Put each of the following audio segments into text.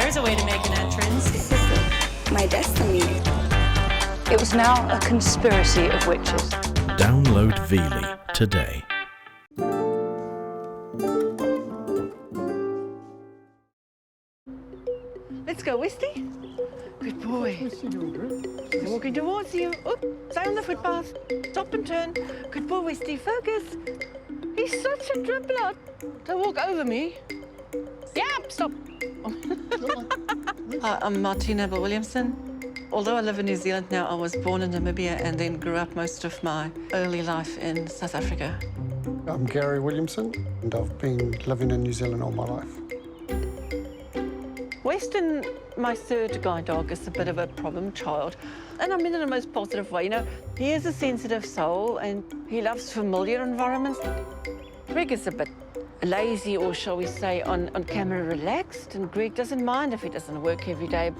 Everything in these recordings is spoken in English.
there's a way to make an entrance. This is my destiny. It was now a conspiracy of witches. Download Veely today. Let's go, Westy. Good boy. He's walking towards you. Oop, stay on the footpath. Stop and turn. Good boy, Westy. Focus. He's such a dribbler. Don't walk over me. Yeah, stop. I'm Martina Williamson. Although I live in New Zealand now, I was born in Namibia and then grew up most of my early life in South Africa. I'm Gary Williamson, and I've been living in New Zealand all my life. Weston, my third guide dog, is a bit of a problem child. And I mean in the most positive way, you know. He is a sensitive soul and he loves familiar environments. Greg is a bit lazy, or shall we say, on camera relaxed, and Greg doesn't mind if he doesn't work every day.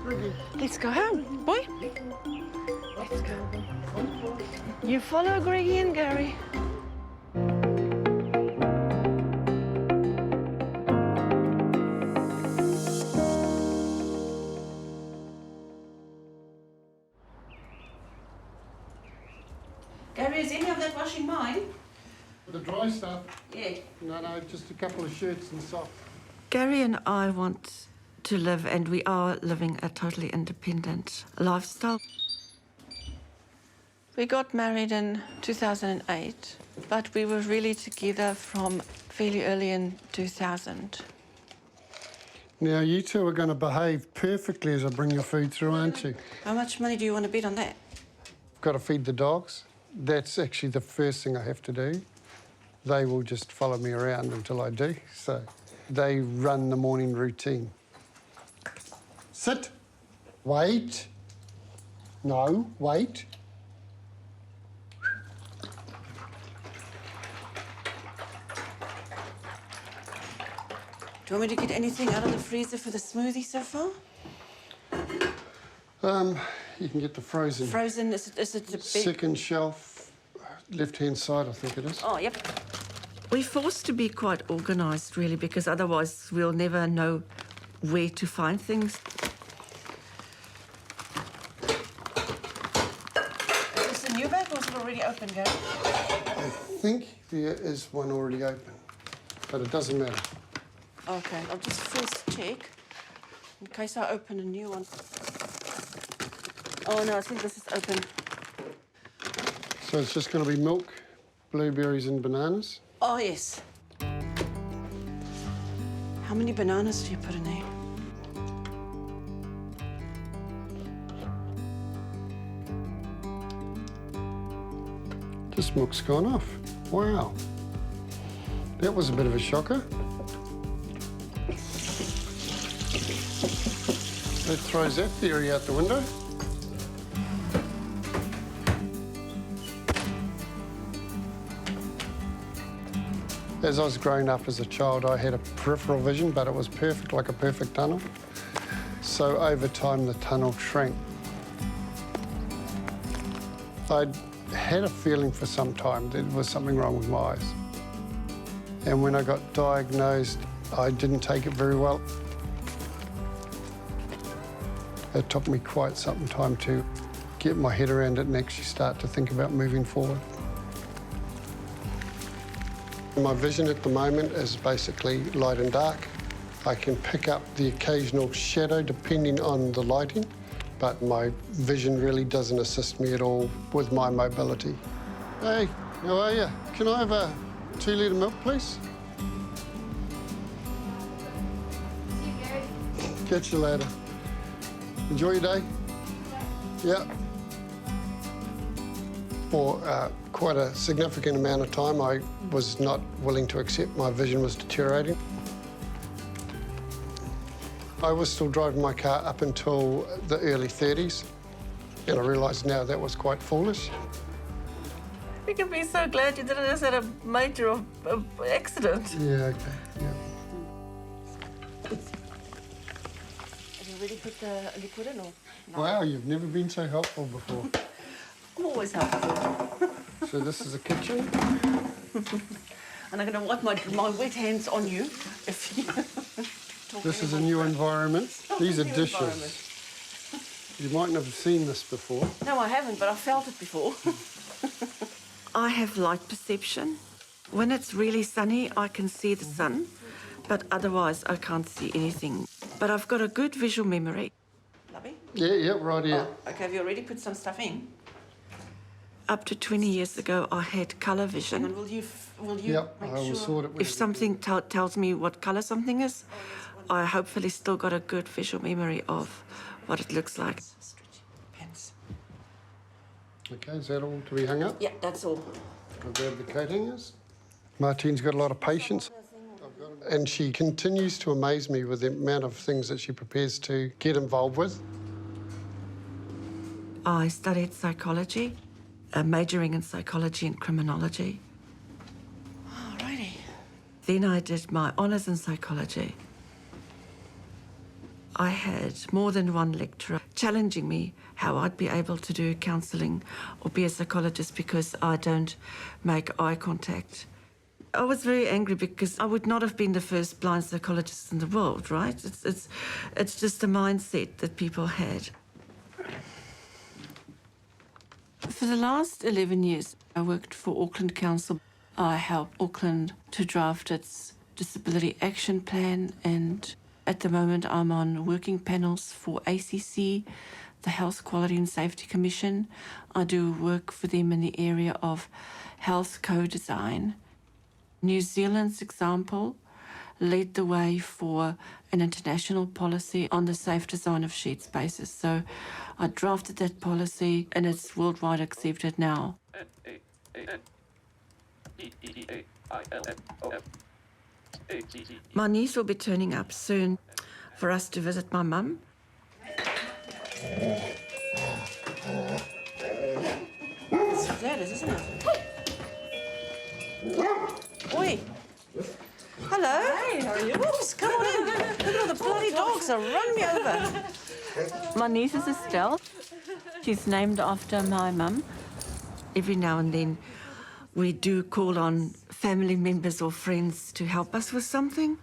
Let's go home, boy. Let's go. You follow Greggy and Gary. Gary, is any of that washing mine? The dry stuff? Yeah. No, just a couple of shirts and socks. Gary and I want to live, and we are living a totally independent lifestyle. We got married in 2008, but we were really together from fairly early in 2000. Now, you two are going to behave perfectly as I bring your food through, aren't you? How much money do you want to bet on that? Got to feed the dogs. That's actually the first thing I have to do. They will just follow me around until I do. So they run the morning routine. Sit. Wait. No, wait. Do you want me to get anything out of the freezer for the smoothie so far? You can get the frozen. Frozen, is it the big... Second shelf, left-hand side, I think it is. Oh, yep. We're forced to be quite organised, really, because otherwise we'll never know where to find things. Is this a new bag or is it already open, Gary? I think there is one already open, but it doesn't matter. OK, I'll just first check in case I open a new one. Oh, no, I think this is open. So it's just going to be milk, blueberries and bananas? Oh, yes. How many bananas do you put in there? This milk's gone off. Wow. That was a bit of a shocker. That throws that theory out the window. As I was growing up as a child, I had a peripheral vision, but it was perfect, like a perfect tunnel. So over time, the tunnel shrank. I'd had a feeling for some time that there was something wrong with my eyes. And when I got diagnosed, I didn't take it very well. It took me quite some time to get my head around it and actually start to think about moving forward. My vision at the moment is basically light and dark. I can pick up the occasional shadow depending on the lighting, but my vision really doesn't assist me at all with my mobility. Hey, how are you? Can I have a 2-litre milk, please? See you, Gary. Catch you later. Enjoy your day. Yeah. For quite a significant amount of time, I was not willing to accept my vision was deteriorating. I was still driving my car up until the early 30s, and I realised now that was quite foolish. We can be so glad you didn't just have a major accident. Yeah, okay, yeah. Have you already put the liquid in or no? Wow, you've never been so helpful before. I'm always helpful. So this is a kitchen? And I'm going to wipe my wet hands on you if you This is a new environment. These are dishes. You mightn't have seen this before. No, I haven't, but I've felt it before. I have light perception. When it's really sunny, I can see the sun, but otherwise I can't see anything. But I've got a good visual memory. Lovely? Yeah, right here. Oh, okay, have you already put some stuff in? Up to 20 years ago, I had colour vision. Yep, I will sort it. If something tells me what colour something is, I hopefully still got a good visual memory of what it looks like. Okay, is that all to be hung up? Yeah, that's all. I'll grab the coat hangers. Martine's got a lot of patience, and she continues to amaze me with the amount of things that she prepares to get involved with. I studied psychology, majoring in psychology and criminology. Alrighty. Then I did my honours in psychology. I had more than one lecturer challenging me how I'd be able to do counselling or be a psychologist because I don't make eye contact. I was very angry because I would not have been the first blind psychologist in the world, right? It's just a mindset that people had. For the last 11 years, I worked for Auckland Council. I helped Auckland to draft its disability action plan, and at the moment I'm on working panels for ACC, the Health Quality and Safety Commission. I do work for them in the area of health co-design. New Zealand's example led the way for an international policy on the safe design of shared spaces. So I drafted that policy and it's worldwide accepted now. My niece will be turning up soon for us to visit my mum. That's what that is, isn't it? Oi! Hello. Hey, how are you? Oops, come on in. Look at all the bloody dogs that run me over. My niece is Estelle. She's named after my mum. Every now and then we do call on family members or friends to help us with something.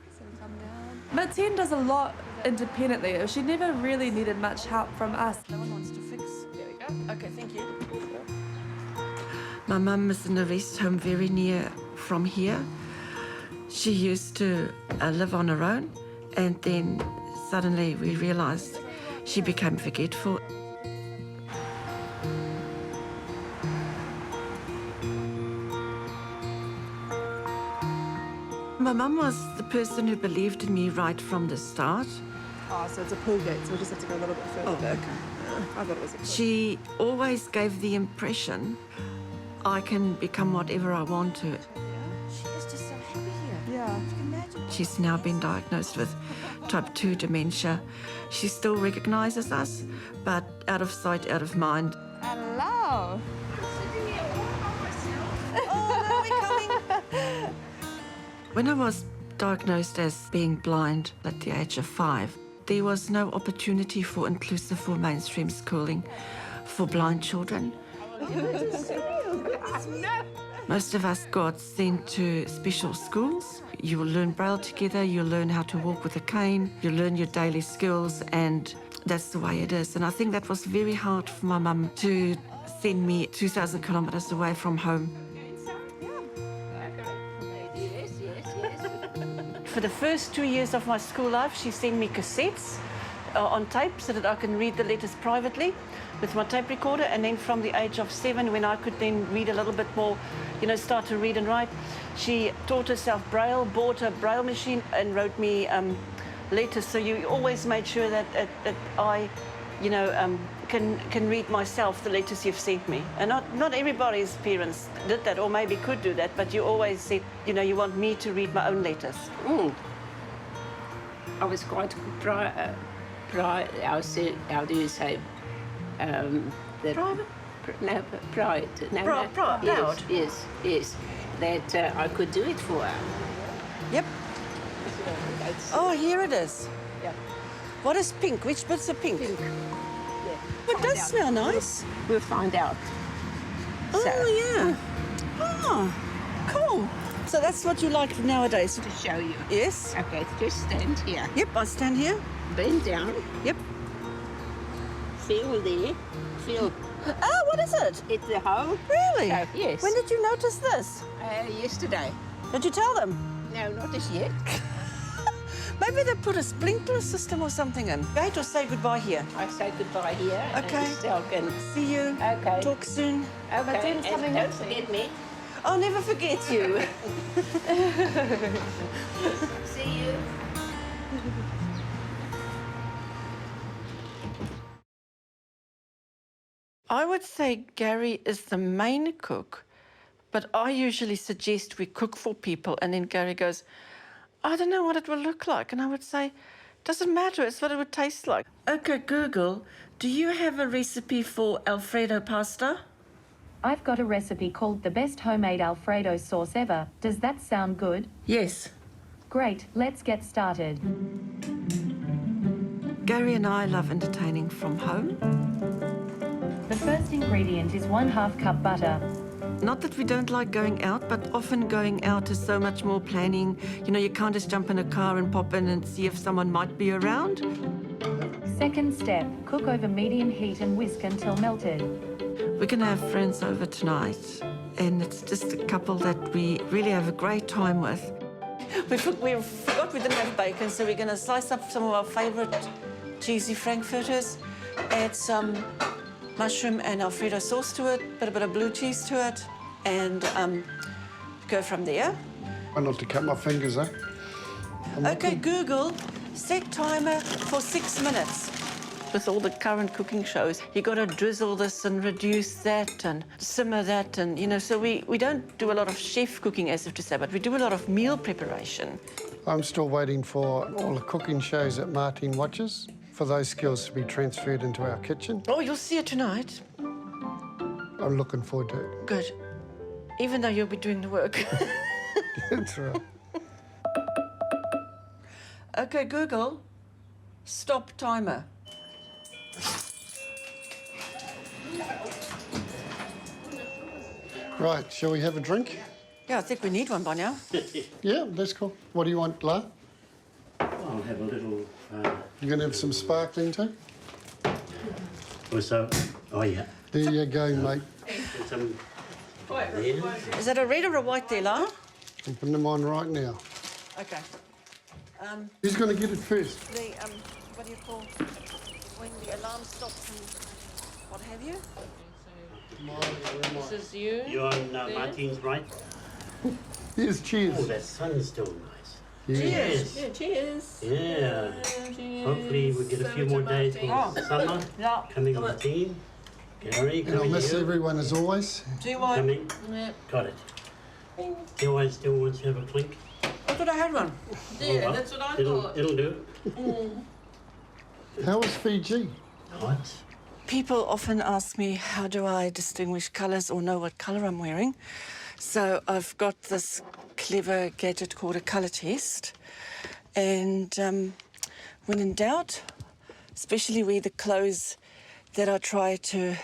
Martine does a lot independently. She never really needed much help from us. No one wants to fix. There we go. Okay, thank you. My mum is in a rest home very near from here. She used to live on her own, and then suddenly we realised she became forgetful. My mum was the person who believed in me right from the start. Oh, so it's a pull gate, so we just have to go a little bit further back. I thought it was a pull. She always gave the impression I can become whatever I want to. She is just so happy here. Yeah. You can imagine. She's now been diagnosed with type 2 dementia. She still recognises us, but out of sight, out of mind. Hello. When I was diagnosed as being blind at the age of 5, there was no opportunity for inclusive or mainstream schooling for blind children. Most of us got sent to special schools. You will learn braille together, you'll learn how to walk with a cane, you'll learn your daily skills, and that's the way it is. And I think that was very hard for my mum to send me 2,000 kilometres away from home. For the first 2 years of my school life, she sent me cassettes on tape so that I can read the letters privately with my tape recorder. And then from the age of 7, when I could then read a little bit more, start to read and write, she taught herself braille, bought a braille machine and wrote me letters. So you always made sure that I, can read myself the letters you've sent me. And not everybody's parents did that, or maybe could do that, but you always said, you want me to read my own letters. I was quite proud, how do you say? Private? No, pride. No, proud? Yes. That I could do it for her. Yep. Oh, here it is. Yeah. What is pink? Which bits are pink? Pink. It does smell nice. We'll find out. Oh, yeah. Oh, cool. So that's what you like nowadays? To show you. Yes? Okay, just stand here. Yep, I stand here. Bend down. Yep. Feel there. Feel. Oh, what is it? It's the hole. Really? Yes. When did you notice this? Yesterday. Did you tell them? No, not as yet. Maybe they put a sprinkler system or something in. Wait or say goodbye here. I say goodbye here. Okay. And still can. See you. Okay. Talk soon. Okay. And don't forget me. I'll never forget you. See you. I would say Gary is the main cook, but I usually suggest we cook for people, and then Gary goes, I don't know what it will look like. And I would say, doesn't matter, it's what it would taste like. Okay, Google, do you have a recipe for Alfredo pasta? I've got a recipe called the best homemade Alfredo sauce ever. Does that sound good? Yes. Great, let's get started. Gary and I love entertaining from home. The first ingredient is 1/2 cup butter. Not that we don't like going out, but often going out is so much more planning. You know, you can't just jump in a car and pop in and see if someone might be around. Second step, cook over medium heat and whisk until melted. We're going to have friends over tonight, and it's just a couple that we really have a great time with. We forgot we didn't have bacon, so we're going to slice up some of our favourite cheesy frankfurters, add some mushroom and Alfredo sauce to it, put a bit of blue cheese to it, and go from there. Try not to cut my fingers, eh? Okay, Google, set timer for 6 minutes. With all the current cooking shows, you got to drizzle this and reduce that and simmer that, and you know, so we don't do a lot of chef cooking, as if to say, but we do a lot of meal preparation. I'm still waiting for all the cooking shows that Martin watches, for those skills to be transferred into our kitchen. Oh, you'll see it tonight. I'm looking forward to it. Good. Even though you'll be doing the work. That's right. Okay, Google, stop timer. Right, shall we have a drink? Yeah, I think we need one by now. Yeah, that's cool. What do you want, La? I'll have a little. You gonna have some sparkling too? Also, oh yeah. There you go, mate. Some. Is that a red or a white there, La? I'm putting them on right now. Okay. Who's gonna get it first? The, what do you call, when the alarm stops and what have you? This is you. You're on Martin's right. Yes, cheers. Oh, that sun's still nice. Yes. Yeah, cheers. Yeah. Cheers. Hopefully we get a few more days for summer. Yeah. Coming on the team. Gary, And I'll coming miss here. everyone as always. Do you want? Coming. Yeah. Got it. Still wants to have a clink. I thought I had one. Yeah, that's what I thought. It'll do. How was Fiji? Hot. People often ask me, how do I distinguish colours or know what colour I'm wearing? So I've got this clever gadget called a colour test. And when in doubt, especially with the clothes that I try to,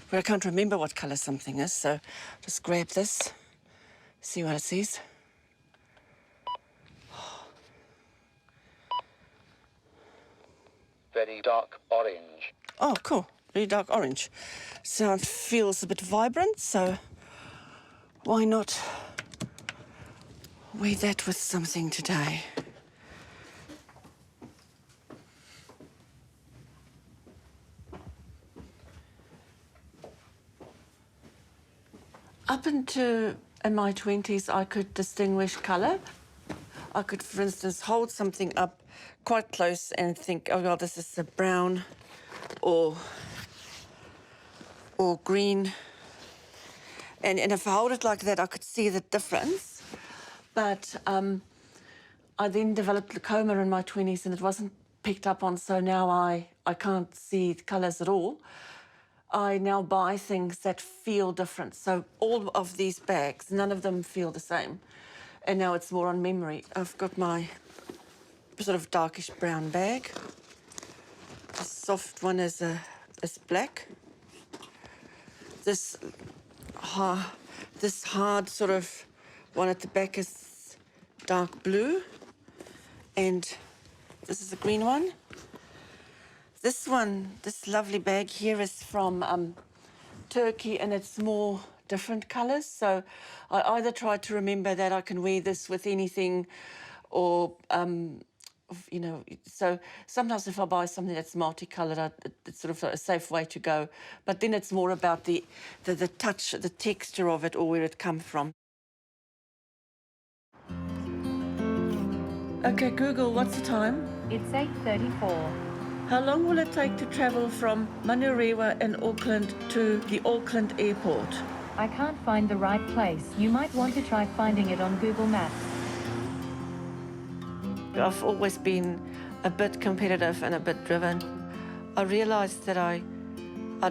where I can't remember what colour something is, so just grab this, see what it says. Very dark orange. Oh, cool. Really dark orange. So it feels a bit vibrant, so why not wear that with something today? Up into in my 20s, I could distinguish colour. I could, for instance, hold something up quite close and think, oh, well, this is a brown or green. And if I hold it like that, I could see the difference. But I then developed glaucoma in my 20s and it wasn't picked up on, so now I can't see the colours at all. I now buy things that feel different. So all of these bags, none of them feel the same. And now it's more on memory. I've got my sort of darkish brown bag. The soft one is black. This hard sort of One at the back is dark blue, and this is a green one. This one, this lovely bag here is from Turkey, and it's more different colours. So I either try to remember that I can wear this with anything, or you know, so sometimes if I buy something that's multicoloured, it's sort of a safe way to go. But then it's more about the touch, the texture of it, or where it comes from. Okay, Google, what's the time? It's 8:34. How long will it take to travel from Manurewa in Auckland to the Auckland airport? I can't find the right place. You might want to try finding it on Google Maps. I've always been a bit competitive and a bit driven. I realised that I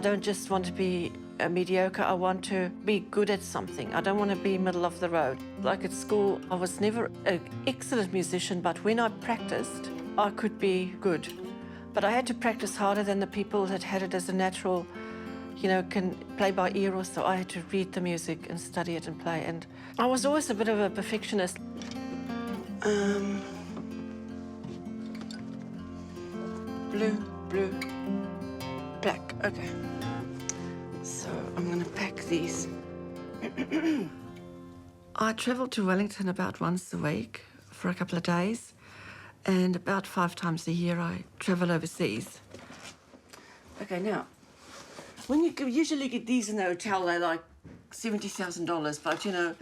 don't just want to be a mediocre, I want to be good at something. I don't want to be middle of the road. Like at school, I was never an excellent musician, but when I practiced, I could be good. But I had to practice harder than the people that had it as a natural, you know, can play by ear or so. I had to read the music and study it and play. And I was always a bit of a perfectionist. Blue, blue, black, okay. So I'm gonna pack these. I travel to Wellington about once a week for a couple of days, and about 5 times a year I travel overseas. Okay, now, when you usually get these in the hotel, they're like $70,000, but you know,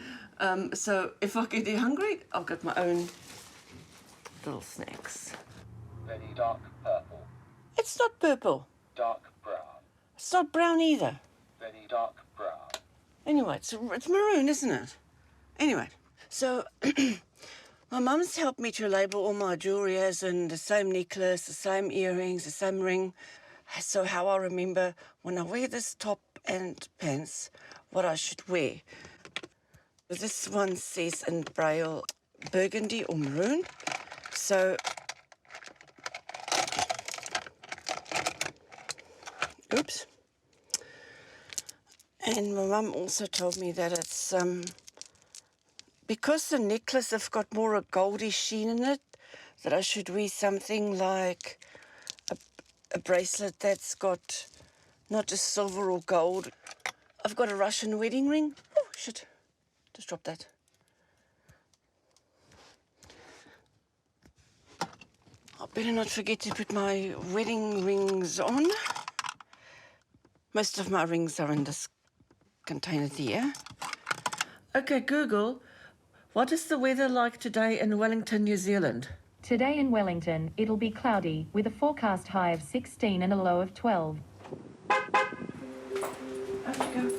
so if I get hungry, I've got my own little snacks. Very dark purple. It's not purple. Dark brown. It's not brown either. Very dark brown. Anyway, it's maroon, isn't it? Anyway, so my mum's helped me to label all my jewellery as in the same necklace, the same earrings, the same ring. So how I remember when I wear this top and pants, what I should wear. This one says in braille, burgundy or maroon. So, oops. And my mum also told me that it's, because the necklace have got more a goldy sheen in it, that I should wear something like a bracelet that's got not just silver or gold. I've got a Russian wedding ring. Oh, shit. Just dropped that. I better not forget to put my wedding rings on. Most of my rings are in this container there. Okay, Google, what is the weather like today in Wellington, New Zealand? Today in Wellington, it'll be cloudy with a forecast high of 16 and a low of 12. Off you go.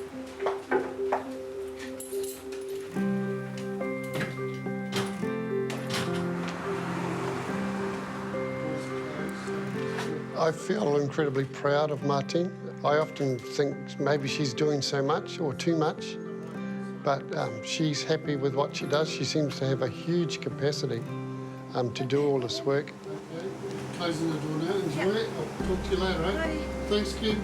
I feel incredibly proud of Martine. I often think maybe she's doing so much or too much, but she's happy with what she does. She seems to have a huge capacity to do all this work. Okay, closing the door now. Enjoy it. I'll talk to you later, eh? Thanks, Kim.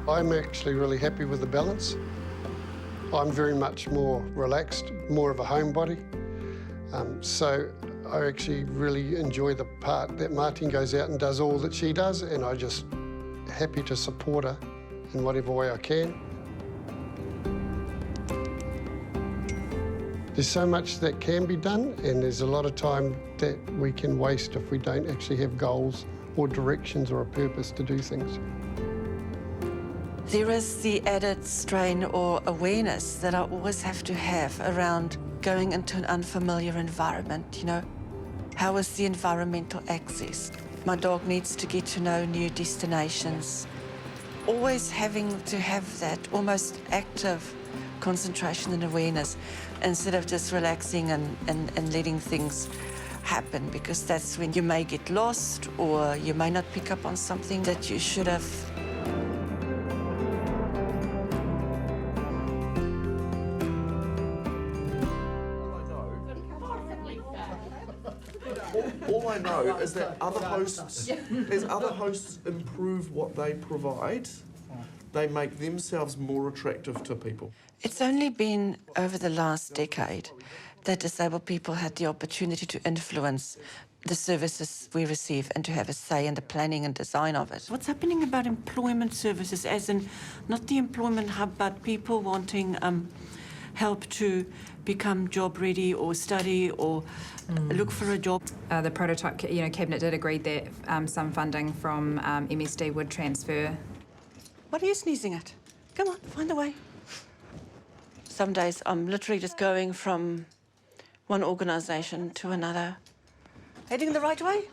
I'm actually really happy with the balance. I'm very much more relaxed, more of a homebody. So I actually really enjoy the part that Martine goes out and does all that she does, and I'm just happy to support her in whatever way I can. There's so much that can be done, and there's a lot of time that we can waste if we don't actually have goals or directions or a purpose to do things. There is the added strain or awareness that I always have to have around going into an unfamiliar environment, you know. How is the environmental access? My dog needs to get to know new destinations. Always having to have that almost active concentration and awareness instead of just relaxing and letting things happen, because that's when you may get lost or you may not pick up on something that you should have. All I know is that other hosts, as other hosts improve what they provide, they make themselves more attractive to people. It's only been over the last decade that disabled people had the opportunity to influence the services we receive and to have a say in the planning and design of it. What's happening about employment services, as in not the employment hub, but people wanting help to become job ready or study or look for a job? The prototype, cabinet did agree that some funding from MSD would transfer. What are you sneezing at? Come on, find a way. Some days I'm literally just going from one organisation to another. Heading the right way?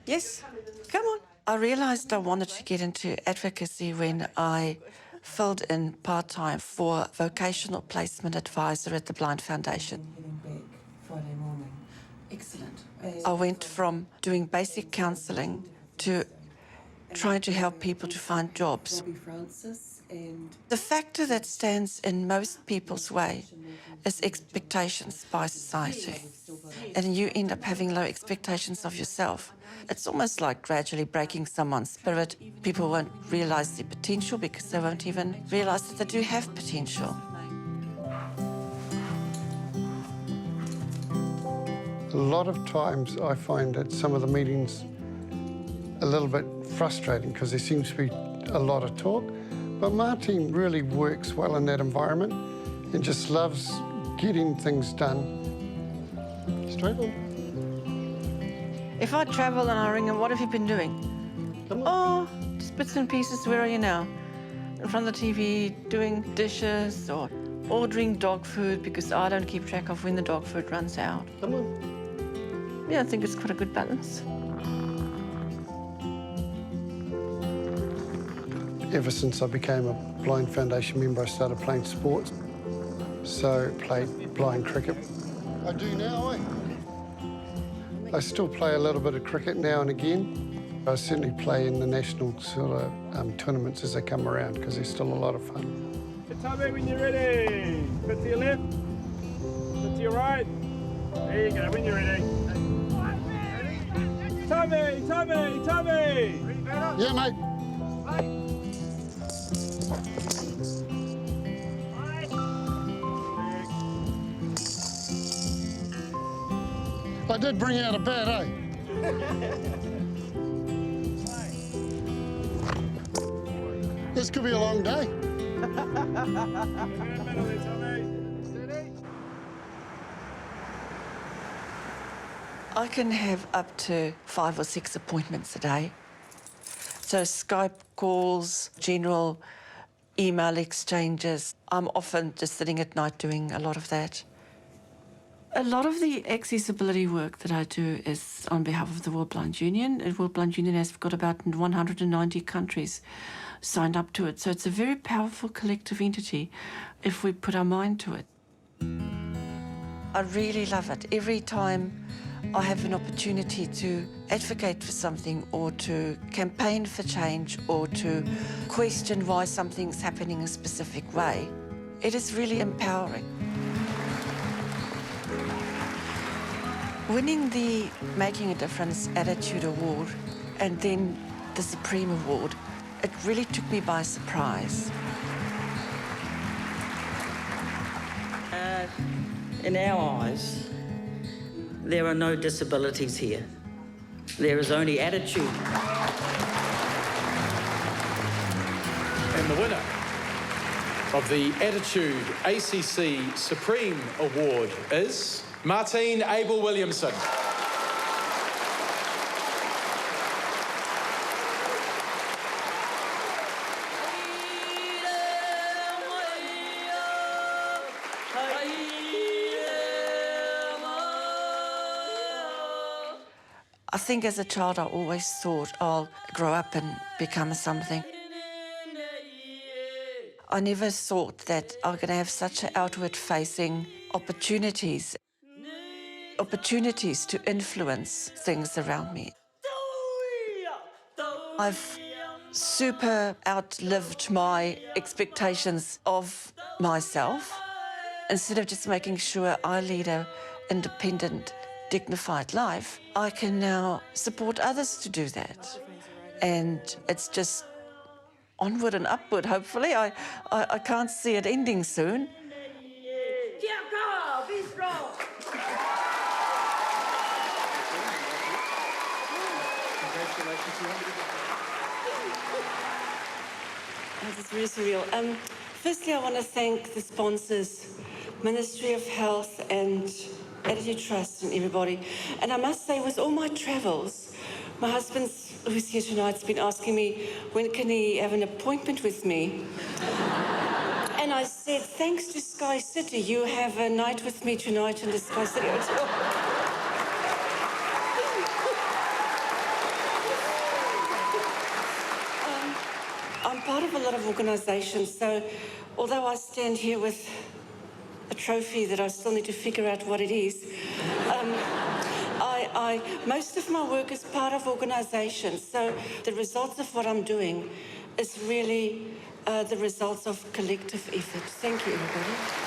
Yes? Come on. I realised I wanted to get into advocacy when I filled in part-time for vocational placement advisor at the Blind Foundation. Friday morning. Excellent. I went from doing basic counselling to trying to help people to find jobs. The factor that stands in most people's way is expectations by society. And you end up having low expectations of yourself. It's almost like gradually breaking someone's spirit. People won't realise their potential because they won't even realise that they do have potential. A lot of times I find that some of the meetings a little bit frustrating because there seems to be a lot of talk, but Martine really works well in that environment and just loves getting things done. Straight on. If I travel and I ring him, what have you been doing? Oh, just bits and pieces. Where are you now? In front of the TV, doing dishes or ordering dog food because I don't keep track of when the dog food runs out. Come on. Yeah, I think it's quite a good balance. Ever since I became a Blind Foundation member, I started playing sports. So played blind cricket. I do now, eh? I still play a little bit of cricket now and again. I certainly play in the national sort of tournaments as they come around because they're still a lot of fun. Tommy, when you're ready. Foot to your left, foot to your right. There you go, when you're ready. Tommy! Yeah, mate. I did bring out a bat, eh? This could be a long day. I can have up to 5 or 6 appointments a day. So Skype calls, general email exchanges. I'm often just sitting at night doing a lot of that. A lot of the accessibility work that I do is on behalf of the World Blind Union. The World Blind Union has got about 190 countries signed up to it. So it's a very powerful collective entity if we put our mind to it. I really love it. Every time I have an opportunity to advocate for something or to campaign for change or to question why something's happening a specific way, it is really empowering. Winning the Making a Difference Attitude Award and then the Supreme Award, it really took me by surprise. In our eyes, there are no disabilities here. There is only attitude. And the winner of the Attitude ACC Supreme Award is Martine Abel Williamson. I think as a child I always thought I'll grow up and become something. I never thought that I'm going to have such outward-facing opportunities to influence things around me. I've super outlived my expectations of myself. Instead of just making sure I lead an independent, dignified life, I can now support others to do that. And it's just onward and upward, hopefully. I can't see it ending soon. Be strong. This is really surreal. Firstly, I want to thank the sponsors, Ministry of Health and Attitude Trust and everybody. And I must say, with all my travels, my husband, who's here tonight, has been asking me, when can he have an appointment with me? And I said, thanks to Sky City, you have a night with me tonight in the Sky City Hotel. I'm part of a lot of organisations, so although I stand here with a trophy that I still need to figure out what it is, most of my work is part of organisations, so the results of what I'm doing is really the results of collective effort. Thank you, everybody.